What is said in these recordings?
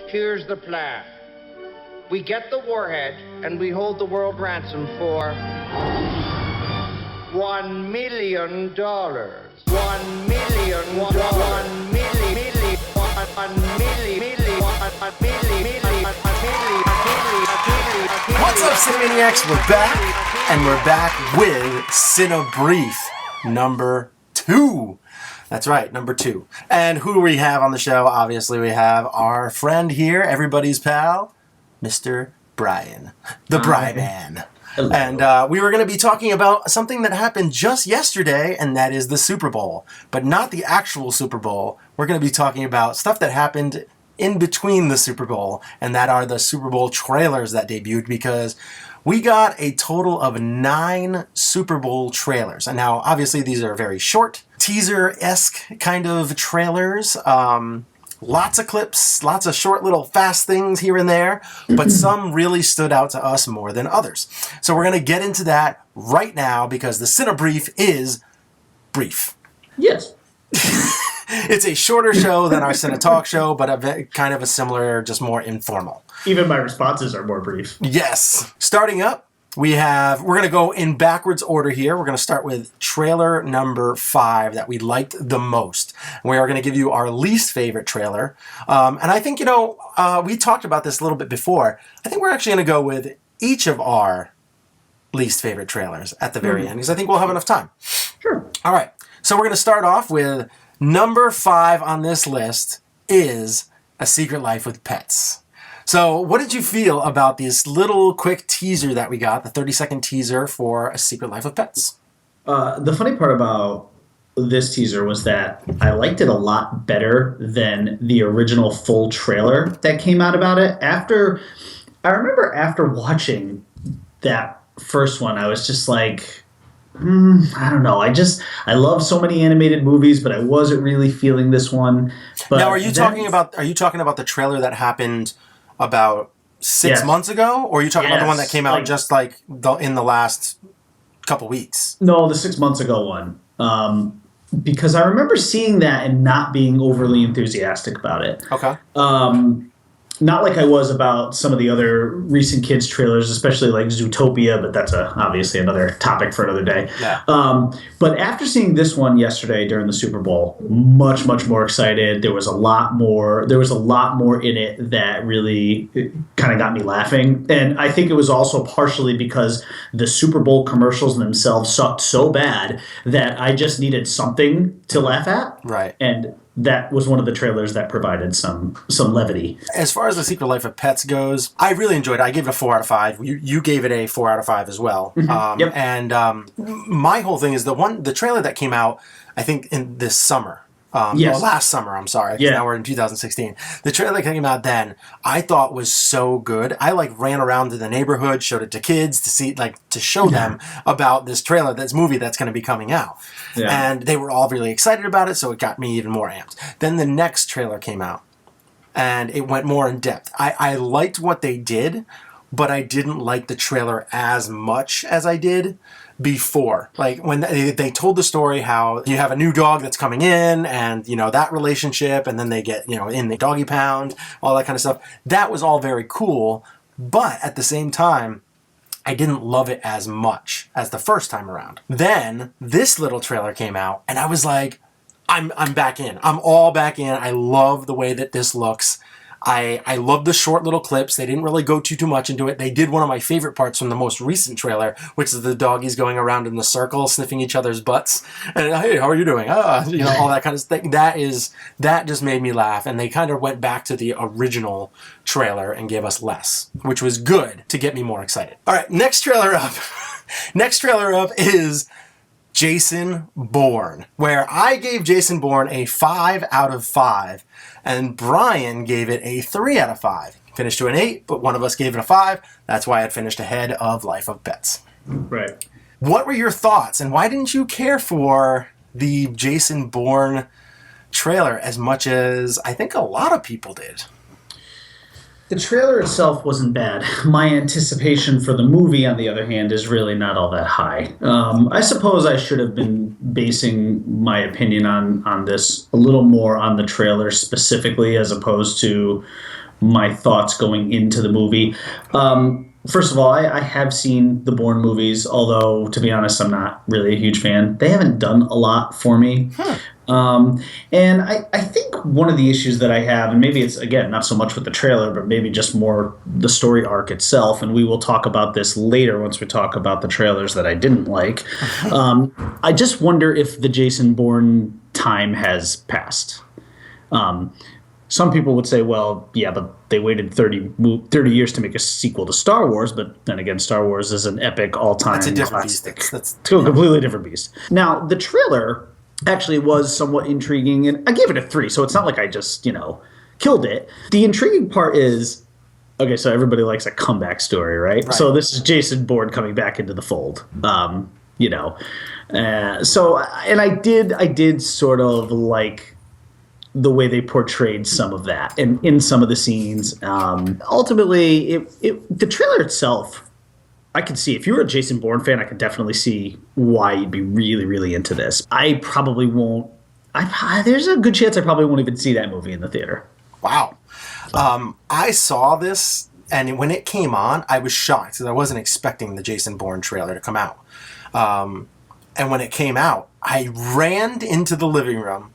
Here's the plan. We get the warhead and we hold the world ransom for $1 million. 1 million, 1 million, million, 1 million, What's up, Cinemaniacs? We're back, and we're back with Cinebrief number 2. That's right, number 2. And who do we have on the show? Obviously, we have our friend here, everybody's pal, Mr. Brian, the Bri Man. Hello. And we were going to be talking about something that happened just yesterday, and that is the Super Bowl. But not the actual Super Bowl. We're going to be talking about stuff that happened in between the Super Bowl, and that are the Super Bowl trailers that debuted, because we got a total of 9 Super Bowl trailers. And now, obviously, these are very short, teaser-esque kind of trailers. Lots of clips, lots of short little fast things here and there, but some really stood out to us more than others. So we're going to get into that right now, because the Cinebrief is brief. Yes. It's a shorter show than our Cine Talk show, but kind of a similar, just more informal. Even my responses are more brief. Yes. Starting up, we're going to go in backwards order here. We're going to start with trailer number 5 that we liked the most. We are going to give you our least favorite trailer. And I think, we talked about this a little bit before. I think we're actually going to go with each of our least favorite trailers at the very end, because I think we'll have enough time. Sure. All right. So we're going to start off with number 5 on this list is A Secret Life with Pets. So what did you feel about this little quick teaser that we got, the 30-second teaser for A Secret Life of Pets? The funny part about this teaser was that I liked it a lot better than the original full trailer that came out about it. I remember after watching that first one, I was just like, I don't know. I love so many animated movies, but I wasn't really feeling this one. But now, are you talking about the trailer that happened about 6 months ago, or are you talking about the one that came out just in the last couple weeks? No, the 6 months ago one. Because I remember seeing that and not being overly enthusiastic about it. Okay. Not like I was about some of the other recent kids trailers, especially like Zootopia, but that's obviously another topic for another day. Yeah. But after seeing this one yesterday during the Super Bowl, much more excited. There was a lot more in it that really kind of got me laughing. And I think it was also partially because the Super Bowl commercials themselves sucked so bad that I just needed something to laugh at. Right. And that was one of the trailers that provided some levity. As far as The Secret Life of Pets goes, I really enjoyed it. I gave it a 4 out of 5. You gave it a 4 out of 5 as well. Yep. And my whole thing is the trailer that came out, I think, in this summer. Yes. Last summer, I'm sorry. Yeah. Now we're in 2016. The trailer that came out then, I thought was so good. I ran around to the neighborhood, showed it to kids to show them about this movie that's going to be coming out. Yeah. And they were all really excited about it, so it got me even more amped. Then the next trailer came out, and it went more in depth. I liked what they did, but I didn't like the trailer as much as I did before. Like when they told the story how you have a new dog that's coming in, and that relationship, and then they get in the doggy pound, all that kind of stuff. That was all very cool, but at the same time, I didn't love it as much as the first time around. Then this little trailer came out, and I was like, I'm back in. I'm all back in. I love the way that this looks. I love the short little clips. They didn't really go too much into it. They did one of my favorite parts from the most recent trailer, which is the doggies going around in the circle, sniffing each other's butts. And, hey, how are you doing? All that kind of thing. That just made me laugh. And they kind of went back to the original trailer and gave us less, which was good to get me more excited. All right, next trailer up. Next trailer up is Jason Bourne, where I gave Jason Bourne a 5 out of 5, and Brian gave it a 3 out of 5. Finished to an 8, but one of us gave it a 5. That's why it finished ahead of Life of Pets. Right. What were your thoughts, and why didn't you care for the Jason Bourne trailer as much as I think a lot of people did? The trailer itself wasn't bad. My anticipation for the movie, on the other hand, is really not all that high. I suppose I should have been basing my opinion on this a little more on the trailer specifically, as opposed to my thoughts going into the movie. First of all, I have seen the Bourne movies, although, to be honest, I'm not really a huge fan. They haven't done a lot for me. And I think one of the issues that I have, and maybe it's, again, not so much with the trailer, but maybe just more the story arc itself, and we will talk about this later once we talk about the trailers that I didn't like. I just wonder if the Jason Bourne time has passed. Some people would say, well, yeah, but they waited 30 years to make a sequel to Star Wars, but then again, Star Wars is an epic all-time It's a different classic. beast. That's It's a completely different beast. Now, the trailer actually was somewhat intriguing, and I gave it a 3, so it's not like I just, killed it. The intriguing part is, okay, so everybody likes a comeback story, right? So this is Jason Bourne coming back into the fold, So, and I did sort of like the way they portrayed some of that and in some of the scenes. Ultimately, the trailer itself, I could see, if you were a Jason Bourne fan, I could definitely see why you'd be really, really into this. I probably won't. There's a good chance I probably won't even see that movie in the theater. Wow. I saw this, and when it came on, I was shocked because I wasn't expecting the Jason Bourne trailer to come out. And when it came out, I ran into the living room,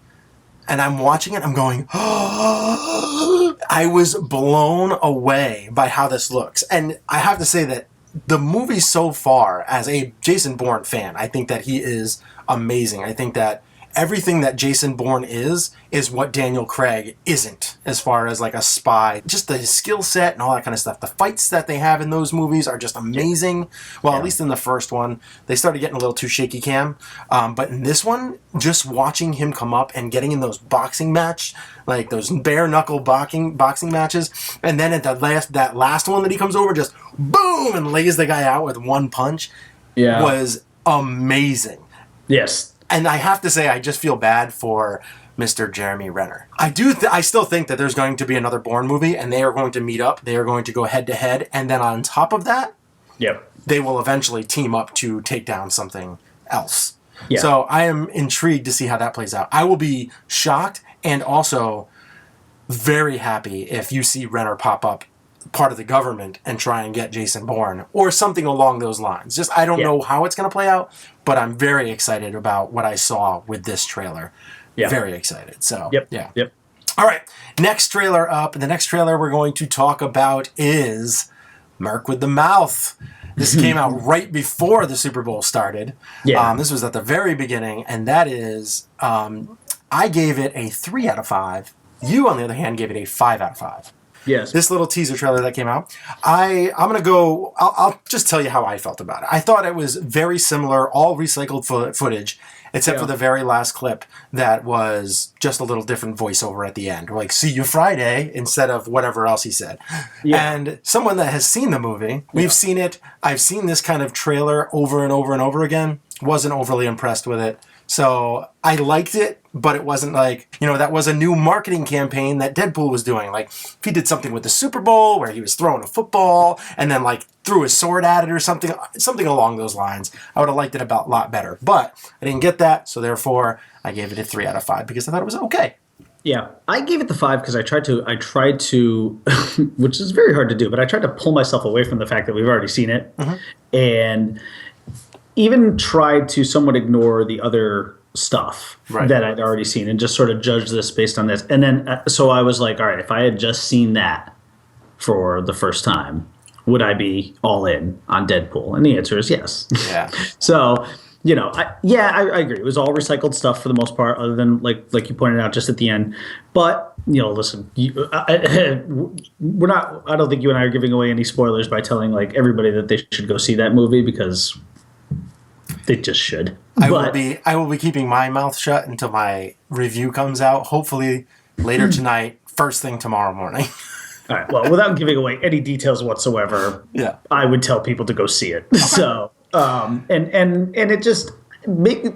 and I'm watching it. I'm going, I was blown away by how this looks. And I have to say that the movie so far, as a Jason Bourne fan, I think that he is amazing. I think that everything that Jason Bourne is what Daniel Craig isn't, as far as like a spy. Just the skill set and all that kind of stuff. The fights that they have in those movies are just amazing. Well, at least in the first one, they started getting a little too shaky cam. But in this one, just watching him come up and getting in those boxing match, like those bare knuckle boxing matches, and then at that last one that he comes over, just boom, and lays the guy out with one punch, was amazing. Yes. And I have to say, I just feel bad for Mr. Jeremy Renner. I still think that there's going to be another Bourne movie, and they are going to meet up. They are going to go head to head, and then on top of that, they will eventually team up to take down something else. Yeah. So I am intrigued to see how that plays out. I will be shocked and also very happy if you see Renner pop up part of the government and try and get Jason Bourne or something along those lines. Just, I don't know how it's going to play out, but I'm very excited about what I saw with this trailer. Very excited. So, Yep. All right. Next trailer up. The next trailer we're going to talk about is Merc with the Mouth. This came out right before the Super Bowl started. This was at the very beginning, and that is, I gave it a 3 out of 5. You, on the other hand, gave it a 5 out of 5. Yes. This little teaser trailer that came out, I'm going to go, I'll just tell you how I felt about it. I thought it was very similar, all recycled footage, except for the very last clip that was just a little different voiceover at the end. Like, see you Friday, instead of whatever else he said. And someone that has seen the movie, we've seen it, I've seen this kind of trailer over and over and over again, wasn't overly impressed with it. So I liked it, but it wasn't like, that was a new marketing campaign that Deadpool was doing. Like, if he did something with the Super Bowl where he was throwing a football and then like threw his sword at it or something along those lines, I would have liked it a lot better. But I didn't get that, so therefore I gave it a 3 out of 5 because I thought it was okay. Yeah, I gave it the 5 because I tried to, which is very hard to do, but I tried to pull myself away from the fact that we've already seen it, and even tried to somewhat ignore the other stuff that I'd already seen and just sort of judge this based on this. And then, so I was like, all right, if I had just seen that for the first time, would I be all in on Deadpool? And the answer is yes. Yeah. So, I agree. It was all recycled stuff for the most part, other than like you pointed out just at the end. But listen, we're not. I don't think you and I are giving away any spoilers by telling like everybody that they should go see that movie because they just should. I will be keeping my mouth shut until my review comes out. Hopefully later tonight, first thing tomorrow morning. All right. Well, without giving away any details whatsoever, I would tell people to go see it. So, and it just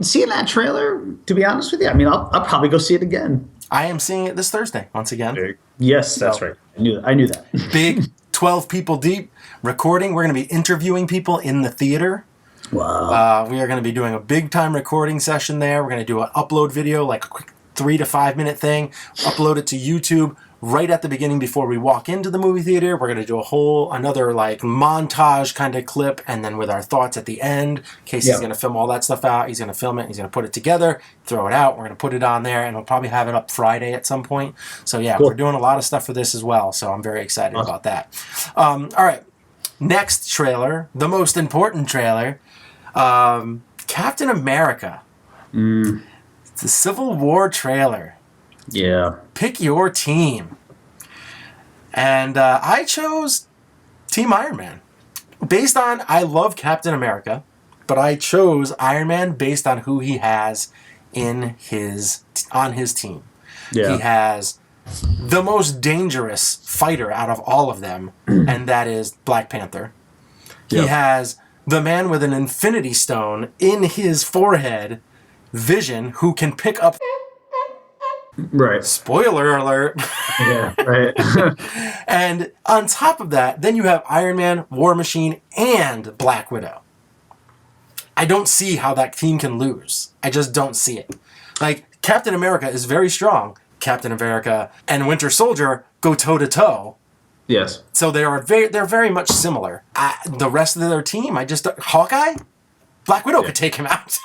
seeing that trailer. To be honest with you, I mean, I'll probably go see it again. I am seeing it this Thursday once again. Yes, that's right. I knew that. Big 12 people deep recording. We're going to be interviewing people in the theater. Wow. We are going to be doing a big time recording session there. We're going to do an upload video, like a quick 3 to 5 minute thing, upload it to YouTube. right at the beginning before we walk into the movie theater. We're going to do another like montage kind of clip, and then with our thoughts at the end. Casey's going to film all that stuff out. He's going to film it. He's going to put it together, throw it out. We're going to put it on there, and we'll probably have it up Friday at some point. So yeah, Cool. We're doing a lot of stuff for this as well. So I'm very excited about that. All right, next trailer, the most important trailer, Captain America. It's a Civil War trailer. Yeah. Pick your team. And I chose Team Iron Man. Based on, I love Captain America, but I chose Iron Man based on who he has on his team. Yeah. He has the most dangerous fighter out of all of them, and that is Black Panther. Yep. He has the man with an Infinity Stone in his forehead, Vision, who can pick up... Right. Spoiler alert. Yeah. Right. And on top of that, then you have Iron Man, War Machine, and Black Widow. I don't see how that team can lose. I just don't see it. Like, Captain America is very strong. Captain America and Winter Soldier go toe-to-toe. Yes. So they're very much similar. The rest of their team, Hawkeye? Black Widow could take him out.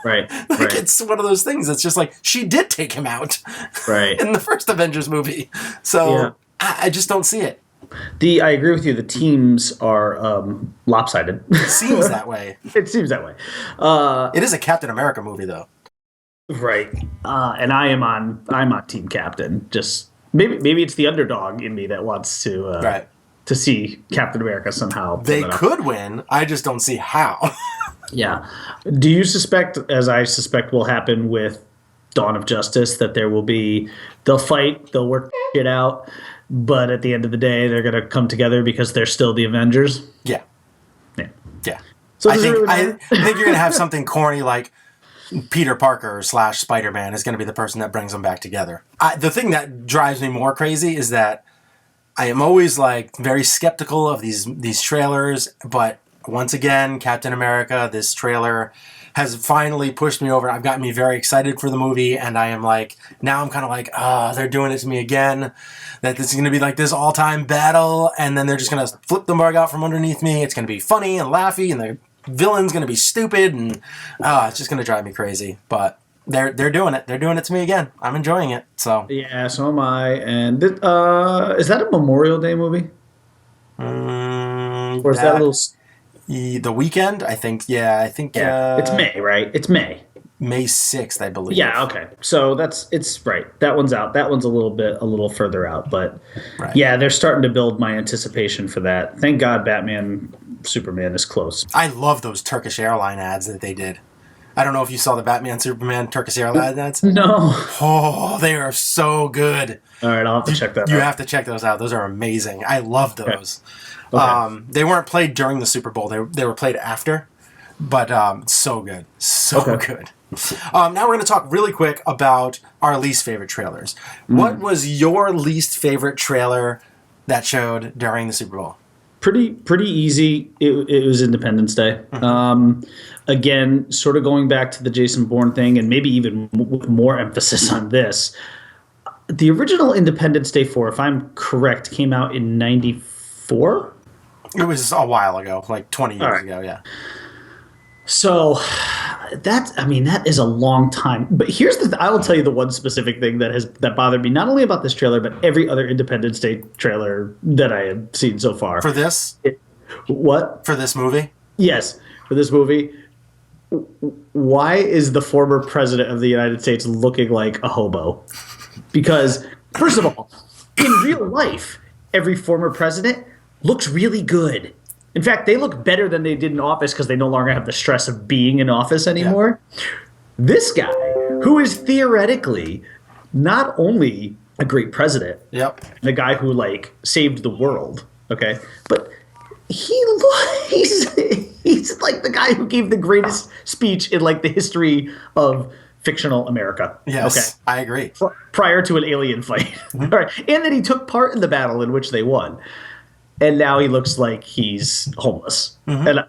Right. Like, Right. it's one of those things that's just like, she did take him out Right. in the first Avengers movie. So Yeah. I just don't see it. I agree with you. The teams are lopsided. It seems that way. It seems that way. It is a Captain America movie, though. Right. And I'm on Team Captain. Just maybe it's the underdog in me that wants to Right. to see Captain America somehow. pull They it up. could win. I just don't see how. Yeah. Do you suspect, as I suspect will happen with Dawn of Justice, that they'll fight, they'll work it out, but at the end of the day, they're going to come together because they're still the Avengers? Yeah. Yeah. Yeah. So I does it think, really I matter? think you're going to have something corny like Peter Parker / Spider-Man is going to be the person that brings them back together. The thing that drives me more crazy is that I am always like very skeptical of these trailers, but once again, Captain America, this trailer has finally pushed me over. I've gotten me very excited for the movie, and I am like, now I'm kind of like, they're doing it to me again. That this is going to be like this all-time battle, and then they're just going to flip the rug out from underneath me. It's going to be funny and laughy, and the villain's going to be stupid, and it's just going to drive me crazy. But they're doing it. They're doing it to me again. I'm enjoying it. So Yeah, so am I. And is that a Memorial Day movie? Or is that a little... The weekend, I think. Yeah, I think. Yeah, it's May, right? It's May. May 6th, I believe. Yeah, okay. So it's right. That one's out. That one's a little further out, but Right. yeah, they're starting to build my anticipation for that. Thank God Batman Superman is close. I love those Turkish airline ads that they did. I don't know if you saw the Batman Superman Turkish airline ads. No. Oh, they are so good. All right, I'll have to check that You out. have to check those out. Those are amazing. I love those. Okay. They weren't played during the Super Bowl. They were played after. But so good. So Okay. good. Now we're going to talk really quick about our least favorite trailers. What was your least favorite trailer that showed during the Super Bowl? Pretty easy. It was Independence Day. Again, sort of going back to the Jason Bourne thing, and maybe even with more emphasis on this. The original Independence Day 4, if I'm correct, came out in '94. It was a while ago, like 20 years right. ago, yeah. So that is a long time. But here's I will tell you the one specific thing that bothered me, not only about this trailer, but every other Independence Day trailer that I have seen so far. For this? What? For this movie? Yes, for this movie. Why is the former president of the United States looking like a hobo? Because, first of all, in real life, every former president looks really good. In fact, they look better than they did in office because they no longer have the stress of being in office anymore. Yeah. This guy, who is theoretically not only a great president, Yep. the guy who saved the world, okay, but he's like the guy who gave the greatest speech in the history of fictional America. Yes, okay? I agree. Prior to an alien fight. Mm-hmm. All right. And then he took part in the battle in which they won. And now he looks like he's homeless. Mm-hmm. And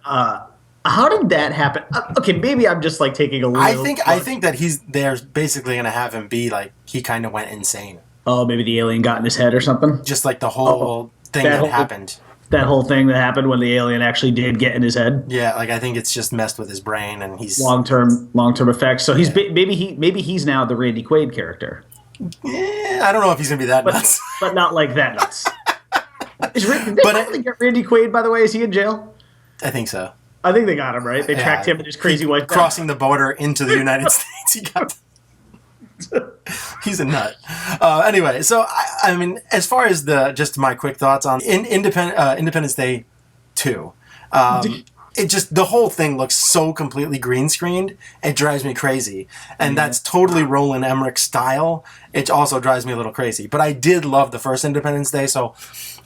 how did that happen? Okay, maybe I'm just taking a little... I think that they're basically going to have him be he kind of went insane. Oh, maybe the alien got in his head or something. Just like the whole thing that happened. That whole thing that happened when the alien actually did get in his head. Yeah, like I think it's just messed with his brain, and he's long term effects. So he's maybe he's now the Randy Quaid character. I don't know if he's gonna be that nuts, but not like that nuts. Did they finally get Randy Quaid? By the way, is he in jail? I think so. I think they got him right. They tracked him and his crazy wife crossing the border into the United States. He got. He's a nut. Anyway, so I mean, as far as just my quick thoughts on Independence Day 2, it just the whole thing looks so completely green screened. It drives me crazy, and that's totally Roland Emmerich style. It also drives me a little crazy. But I did love the first Independence Day, so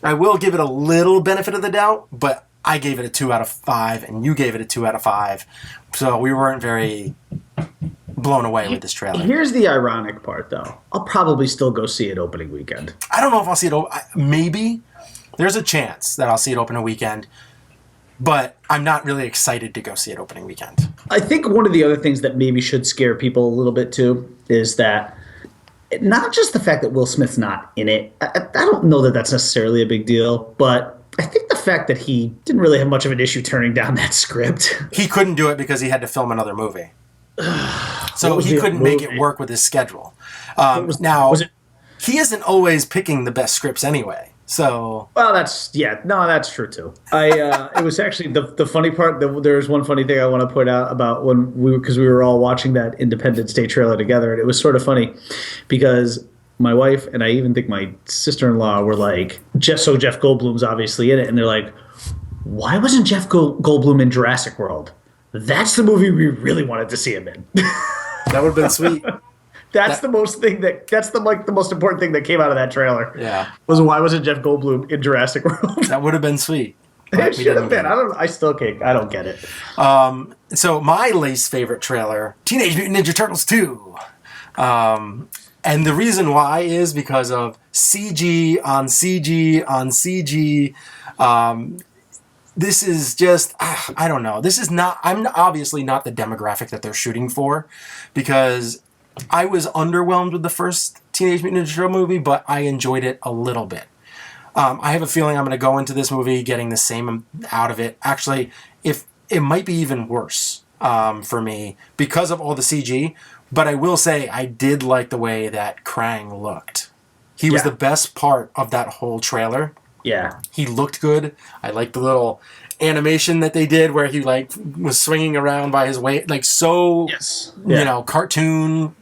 I will give it a little benefit of the doubt. But I gave it a 2 out of 5, and you gave it a 2 out of 5. So we weren't very blown away with this trailer. Here's the ironic part, though. I'll probably still go see it opening weekend. I don't know if I'll see it. Maybe. There's a chance that I'll see it opening weekend. But I'm not really excited to go see it opening weekend. I think one of the other things that maybe should scare people a little bit, too, is that not just the fact that Will Smith's not in it. I don't know that that's necessarily a big deal, but I think the fact that he didn't really have much of an issue turning down that script. He couldn't do it because he had to film another movie. So he couldn't make it work with his schedule. He isn't always picking the best scripts anyway. So that's true too. It was actually the funny part. There's one funny thing I want to point out about because we were all watching that Independence Day trailer together, and it was sort of funny because my wife and I even think my sister-in-law were like, Jeff Goldblum's obviously in it, and they're like, why wasn't Jeff Goldblum in Jurassic World? That's the movie we really wanted to see him in. That would have been sweet. That's the most important thing that came out of that trailer. Yeah. Was why wasn't Jeff Goldblum in Jurassic World? That would have been sweet. It should have been. I don't get it. So my least favorite trailer, Teenage Mutant Ninja Turtles 2. And the reason why is because of CG on CG on CG. This is just, I don't know. I'm obviously not the demographic that they're shooting for, because I was underwhelmed with the first Teenage Mutant Ninja Turtle movie, but I enjoyed it a little bit. I have a feeling I'm going to go into this movie getting the same out of it. Actually, if it might be even worse for me because of all the CG. But I will say I did like the way that Krang looked. He was the best part of that whole trailer. Yeah. He looked good. I liked the little animation that they did where he was swinging around by his weight, cartoon.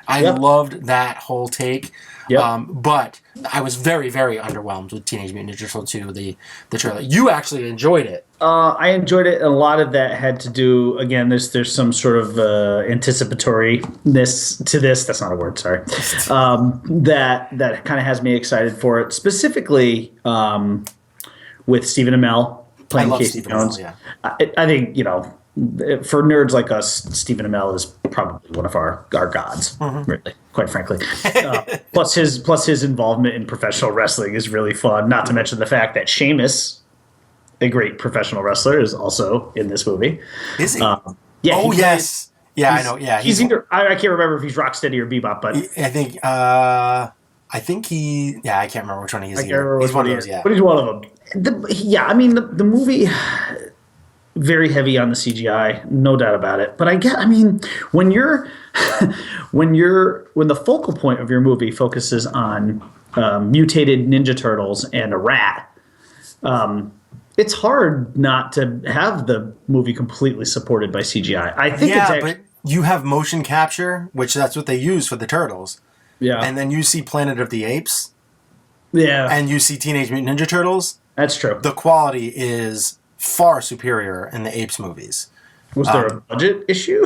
I loved that whole take. Yep. But I was very, very underwhelmed with Teenage Mutant Ninja Turtles 2, the trailer. You actually enjoyed it. I enjoyed it. A lot of that had to do, again, there's some sort of anticipatoriness to this. That's not a word, sorry. That kind of has me excited for it. Specifically with Stephen Amell playing Casey Jones. Amell, yeah. I think, for nerds like us, Stephen Amell is probably one of our gods, really, quite frankly. Plus his involvement in professional wrestling is really fun. Not to mention the fact that Sheamus, a great professional wrestler, is also in this movie. Is he? Yeah. Oh, yes. Yeah, I know. Yeah, he's either. I can't remember if he's Rocksteady or Bebop, but I think he. Yeah, I can't remember which one he is. He's one of those. Yeah, but he's one of them. The movie. Very heavy on the CGI, no doubt about it. But when the focal point of your movie focuses on mutated Ninja Turtles and a rat, it's hard not to have the movie completely supported by CGI. I think but you have motion capture, which that's what they use for the turtles. Yeah, and then you see Planet of the Apes. Yeah, and you see Teenage Mutant Ninja Turtles. That's true. The quality is far superior in the Apes movies. Was there a budget issue?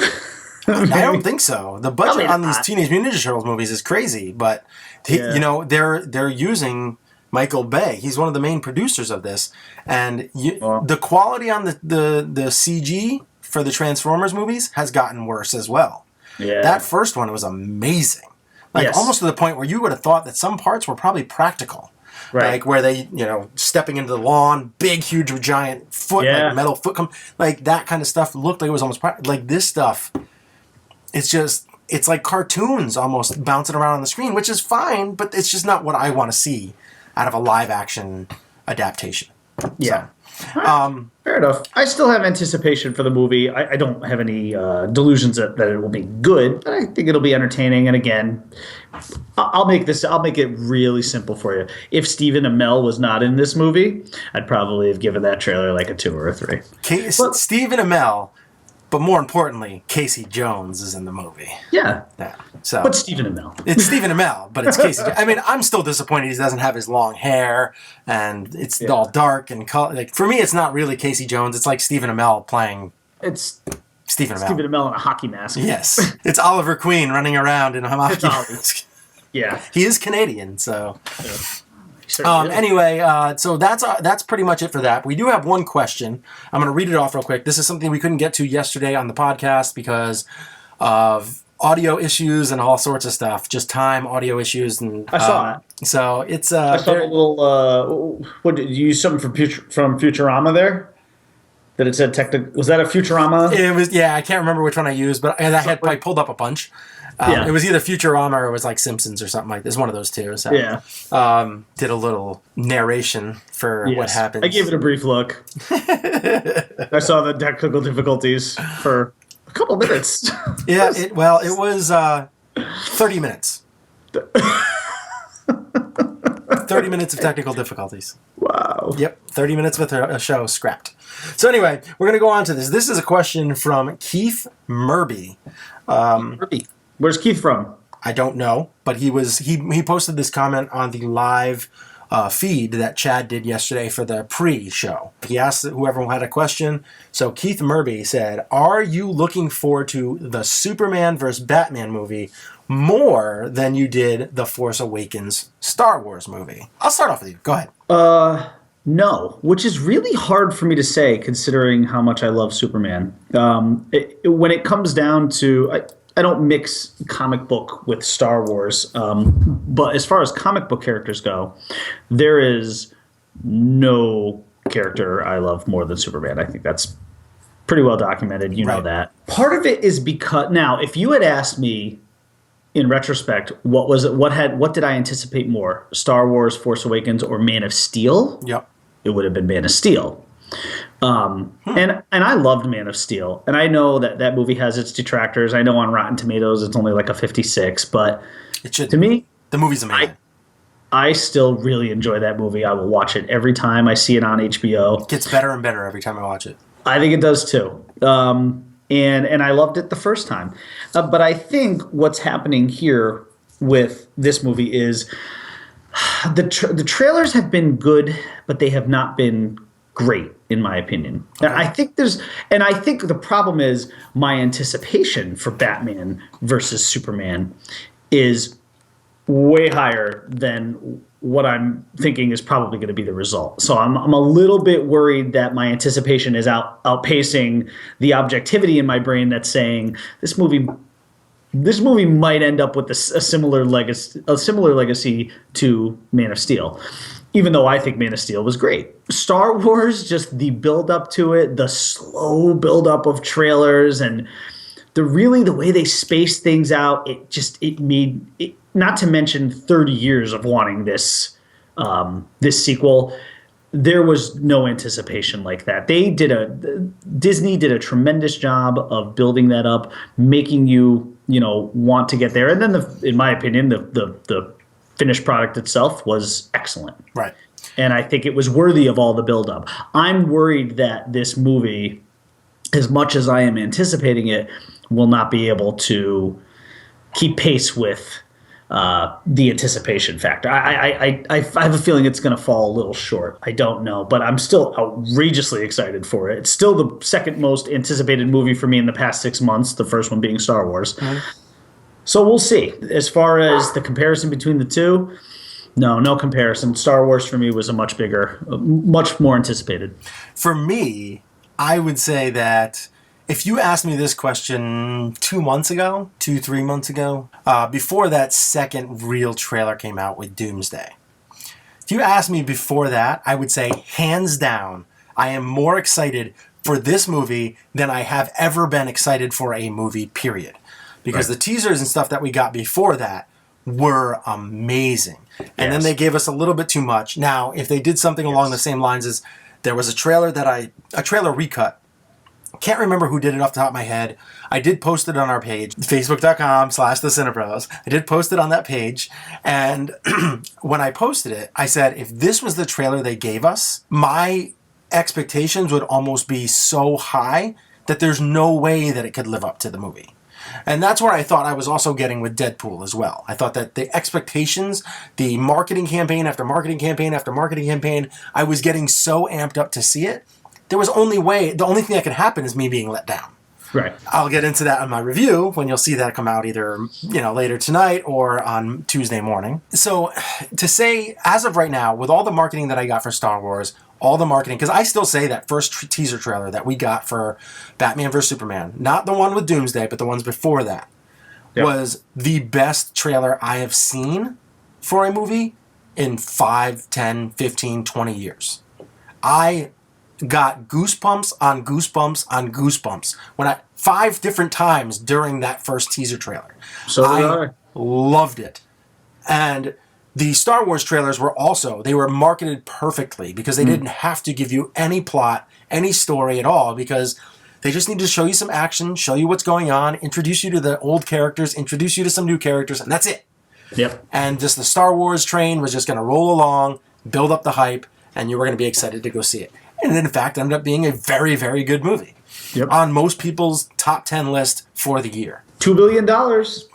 I don't think so. The budget on these Teenage Mutant Ninja Turtles movies is crazy, but they're using Michael Bay. He's one of the main producers of this, and the quality on the CG for the Transformers movies has gotten worse as well. Yeah, that first one was amazing, almost to the point where you would have thought that some parts were probably practical. Right. Like where they, stepping into the lawn, big, huge, giant foot, metal foot, that kind of stuff looked like it was almost like this stuff. It's just, it's like cartoons almost bouncing around on the screen, which is fine, but it's just not what I want to see out of a live action adaptation. Yeah. So, Fair enough. I still have anticipation for the movie. I don't have any delusions that it will be good, but I think it'll be entertaining. And again, I'll make it really simple for you. If Stephen Amell was not in this movie, I'd probably have given that trailer like a 2 or a 3. Stephen Amell, but more importantly, Casey Jones is in the movie. Yeah. So, but Stephen Amell. It's Stephen Amell, but it's Casey. I mean, I'm still disappointed he doesn't have his long hair, and it's all dark and color. Like, for me, it's not really Casey Jones. It's like Stephen Amell playing. It's Stephen Amell. Stephen Amell in a hockey mask. Yes, it's Oliver Queen running around in a hockey mask. Yeah, he is Canadian, so. Yeah. Anyway, so that's pretty much it for that. We do have one question. I'm going to read it off real quick. This is something we couldn't get to yesterday on the podcast because of audio issues and all sorts of stuff. Just time, audio issues, and I saw that. So it's I saw a little. What did you use something from Futurama there? That it said technical. Was that a Futurama? It was. Yeah, I can't remember which one I used, but I pulled up a bunch. It was either Futurama or it was like Simpsons or something like this. One of those two. So, yeah. Did a little narration for what happens. I gave it a brief look. I saw the technical difficulties for a couple minutes. Yeah. It was 30 minutes. 30 minutes of technical difficulties. Wow. Yep. 30 minutes with a show scrapped. So anyway, we're going to go on to this. This is a question from Keith Murby. Where's Keith from? I don't know, but he posted this comment on the live feed that Chad did yesterday for the pre-show. He asked whoever had a question. So Keith Murby said, "Are you looking forward to the Superman vs. Batman movie more than you did the Force Awakens Star Wars movie?" I'll start off with you. Go ahead. No, which is really hard for me to say considering how much I love Superman. When it comes down to, I don't mix comic book with Star Wars, but as far as comic book characters go, there is no character I love more than Superman. I think that's pretty well documented. You know that. Part of it is because, now, if you had asked me in retrospect, what did I anticipate more? Star Wars, Force Awakens, or Man of Steel? Yep. It would have been Man of Steel. And I loved Man of Steel. And I know that movie has its detractors. I know on Rotten Tomatoes it's only like a 56, but to me, the movie's amazing. I still really enjoy that movie. I will watch it every time I see it on HBO. It gets better and better every time I watch it. I think it does too. And I loved it the first time. But I think what's happening here with this movie is the trailers have been good, but they have not been great, in my opinion. Okay. I think the problem is my anticipation for Batman versus Superman is way higher than what I'm thinking is probably going to be the result. So I'm a little bit worried that my anticipation is outpacing the objectivity in my brain that's saying this movie might end up with a similar legacy to Man of Steel, even though I think Man of Steel was great. Star Wars, just the build up to it, the slow build up of trailers, and the way they spaced things out, it made it. Not to mention 30 years of wanting this sequel. There was no anticipation like that. Disney did a tremendous job of building that up, making you want to get there. And then in my opinion, the finished product itself was excellent. Right. And I think it was worthy of all the buildup. I'm worried that this movie, as much as I am anticipating it, will not be able to keep pace with the anticipation factor. I have a feeling it's going to fall a little short. I don't know, but I'm still outrageously excited for it. It's still the second most anticipated movie for me in the past 6 months, the first one being Star Wars. Mm-hmm. So we'll see. As far as the comparison between the two, no comparison. Star Wars for me was much more anticipated. For me, I would say that if you asked me this question 3 months ago, before that second real trailer came out with Doomsday, if you asked me before that, I would say hands down, I am more excited for this movie than I have ever been excited for a movie, period. because Right. the teasers and stuff that we got before that were amazing. And then Yes. they gave us a little bit too much. Now, if they did something along the same lines as there was a trailer a trailer recut. Can't remember who did it off the top of my head. I did post it on our page, facebook.com/thecinePros. I did post it on that page. And when I posted it, I said, if this was the trailer they gave us, my expectations would almost be so high that there's no way that it could live up to the movie. And that's where I thought I was also getting with Deadpool as well. I thought that the expectations, the marketing campaign after marketing campaign after marketing campaign, I was getting so amped up to see it. There was the only thing that could happen is me being let down. Right. I'll get into that in my review when you'll see that come out either, later tonight or on Tuesday morning. So to say, as of right now, with all the marketing that I got for Star Wars, all the marketing, because I still say that first teaser trailer that we got for Batman vs. Superman, not the one with Doomsday, but the ones before that, was the best trailer I have seen for a movie in 5, 10, 15, 20 years. I got goosebumps on goosebumps on goosebumps 5 different times during that first teaser trailer. So did I. Loved it. And the Star Wars trailers were marketed perfectly because they didn't have to give you any plot, any story at all, because they just need to show you some action, show you what's going on, introduce you to the old characters, introduce you to some new characters, and that's it. Yep. And just the Star Wars train was just going to roll along, build up the hype, and you were going to be excited to go see it. And in fact, ended up being a very, very good movie. Yep. On most people's top 10 list for the year. $2 billion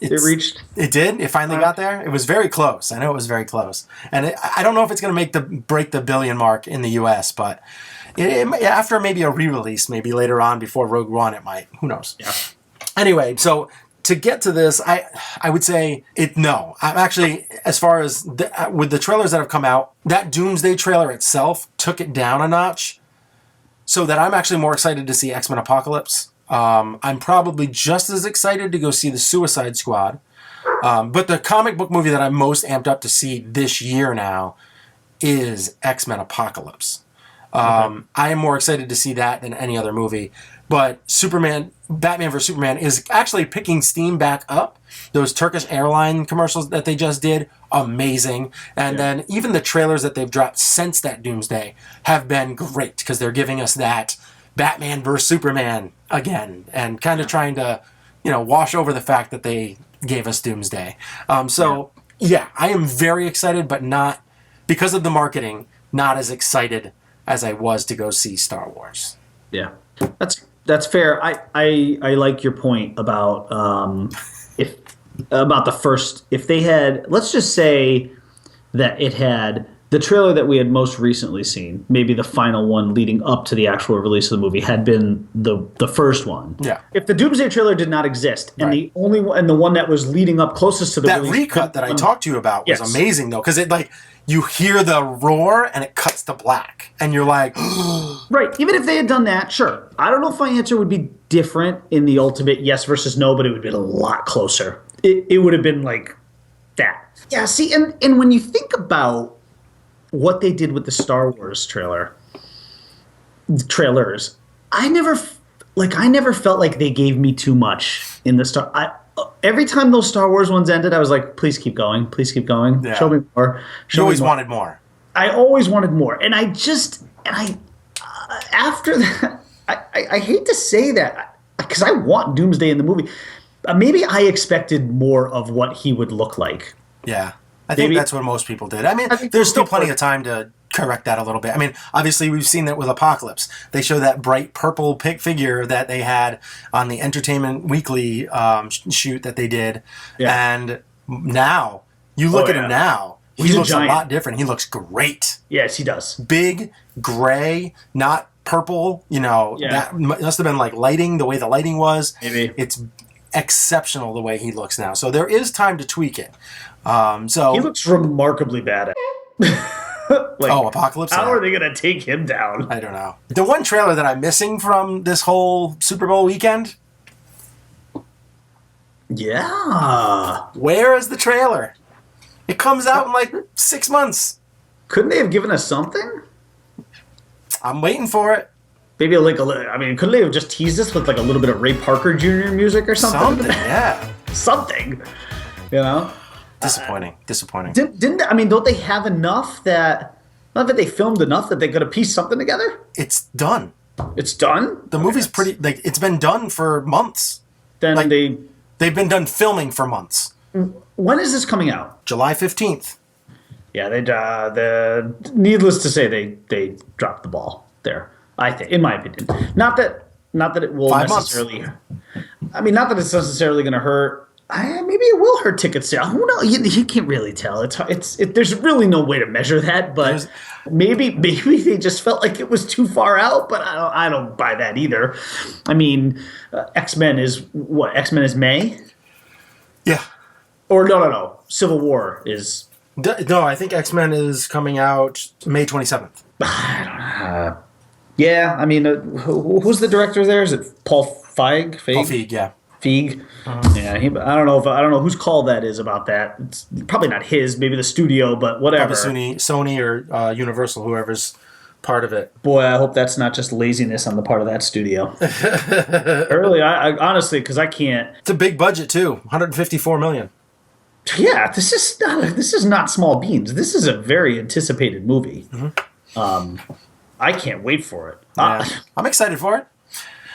it reached. It did. It finally got there. It was very close. I know it was very close. And I don't know if it's going to break the billion mark in the U.S., but after maybe a re-release, maybe later on before Rogue One, it might. Who knows? Yeah. Anyway, so to get to this, I would say no. I'm actually, as far as with the trailers that have come out, that Doomsday trailer itself took it down a notch, so that I'm actually more excited to see X-Men Apocalypse. I'm probably just as excited to go see the Suicide Squad. But the comic book movie that I'm most amped up to see this year now is X-Men Apocalypse. I am more excited to see that than any other movie. But Batman vs. Superman is actually picking steam back up. Those Turkish airline commercials that they just did, amazing. And then even the trailers that they've dropped since that Doomsday have been great because they're giving us that Batman vs. Superman again and kind of trying to, wash over the fact that they gave us Doomsday. I am very excited, but not, because of the marketing, not as excited as I was to go see Star Wars. Yeah, that's fair. I like your point about the first. If they had, let's just say that it had the trailer that we had most recently seen, maybe the final one leading up to the actual release of the movie, had been the first one. Yeah. If the Doomsday trailer did not exist, and the only one, and the one that was leading up closest to the That release, recut that I talked to you about was amazing though, because it you hear the roar and it cuts to black, and you're like, right. Even if they had done that, sure. I don't know if my answer would be different in the ultimate yes versus no, but it would have been a lot closer. It would have been like that. Yeah. See, and when you think about what they did with the Star Wars trailers, I never felt like they gave me too much in the every time those Star Wars ones ended, I was like, please keep going. Please keep going. Yeah. Show me more. you always wanted more. I always wanted more. And after that, I hate to say that because I want Doomsday in the movie. Maybe I expected more of what he would look like. Yeah. I think that's what most people did. I mean, there's still plenty of time to correct that a little bit. I mean, obviously we've seen that with Apocalypse. They show that bright purple figure that they had on the Entertainment Weekly shoot that they did. Yeah. And now, you look at him now, he looks a lot different. He looks great. Yes, he does. Big, gray, not purple. That must have been like lighting, the way the lighting was. Maybe. It's exceptional the way he looks now. So there is time to tweak it. He looks remarkably bad at Apocalypse? How are they going to take him down? I don't know. The one trailer that I'm missing from this whole Super Bowl weekend? Yeah. Where is the trailer? It comes out in like 6 months. Couldn't they have given us something? I'm waiting for it. Maybe couldn't they have just teased us with like a little bit of Ray Parker Jr. music or something? Something, yeah. something, you know. Disappointing. Don't they have enough that? Not that they filmed enough that they could have pieced something together. It's done. It's done. The movie's pretty. Like, it's been done for months. Then like, they've been done filming for months. When is this coming out? July 15th. Yeah, needless to say, they dropped the ball there. I think, in my opinion, not that it will 5 necessarily. Months. I mean, not that it's necessarily going to hurt. Maybe it will hurt ticket sales. Who knows? You can't really tell. There's really no way to measure that. But maybe they just felt like it was too far out. But I don't buy that either. I mean, X-Men is what? X-Men is May. Yeah. Or no. Civil War is. No, I think X-Men is coming out May 27th. I don't know. Yeah, I mean, who's the director there? Is it Paul Feig? Paul Feig, yeah. Feig. Yeah, I don't know whose call that is about that. It's probably not his, maybe the studio, but whatever. Probably Sony or Universal, whoever's part of it. Boy, I hope that's not just laziness on the part of that studio. Early, I honestly, because I can't. It's a big budget too, 154 million. Yeah, this is not small beans. This is a very anticipated movie. Mm-hmm. I can't wait for it. Yeah. I'm excited for it.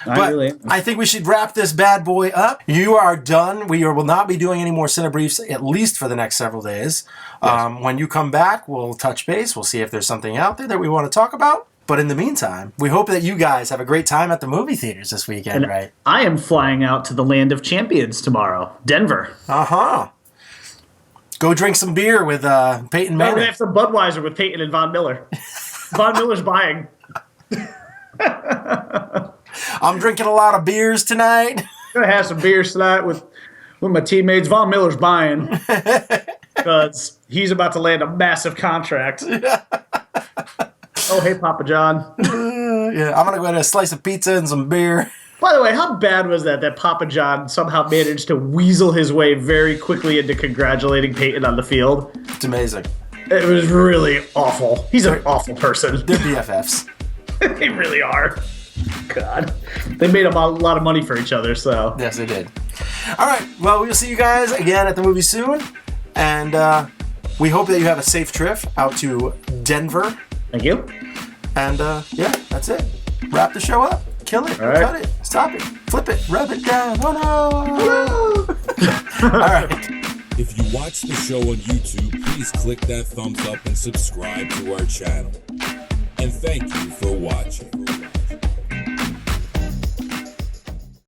But I think we should wrap this bad boy up. You are done. We will not be doing any more Cinebriefs, at least for the next several days. Yes. When you come back, we'll touch base. We'll see if there's something out there that we want to talk about. But in the meantime, we hope that you guys have a great time at the movie theaters this weekend, right? I am flying out to the Land of Champions tomorrow, Denver. Uh-huh. Go drink some beer with Peyton Manning. We're going to have some Budweiser with Peyton and Von Miller. Von Miller's buying. I'm drinking a lot of beers tonight. Gonna have some beers tonight with my teammates. Von Miller's buying because he's about to land a massive contract. Oh, hey, Papa John. Yeah, I'm gonna go get a slice of pizza and some beer. By the way, how bad was that Papa John somehow managed to weasel his way very quickly into congratulating Peyton on the field? It's amazing. It was really awful. He's an awful person. They're BFFs. They really are. God. They made a lot of money for each other, so. Yes, they did. All right. Well, we'll see you guys again at the movie soon. And we hope that you have a safe trip out to Denver. Thank you. And, yeah, that's it. Wrap the show up. Kill it. Right. Cut it. Stop it. Flip it. Rub it down. Oh, no. All right. If you watch the show on YouTube, please click that thumbs up and subscribe to our channel. And thank you for watching.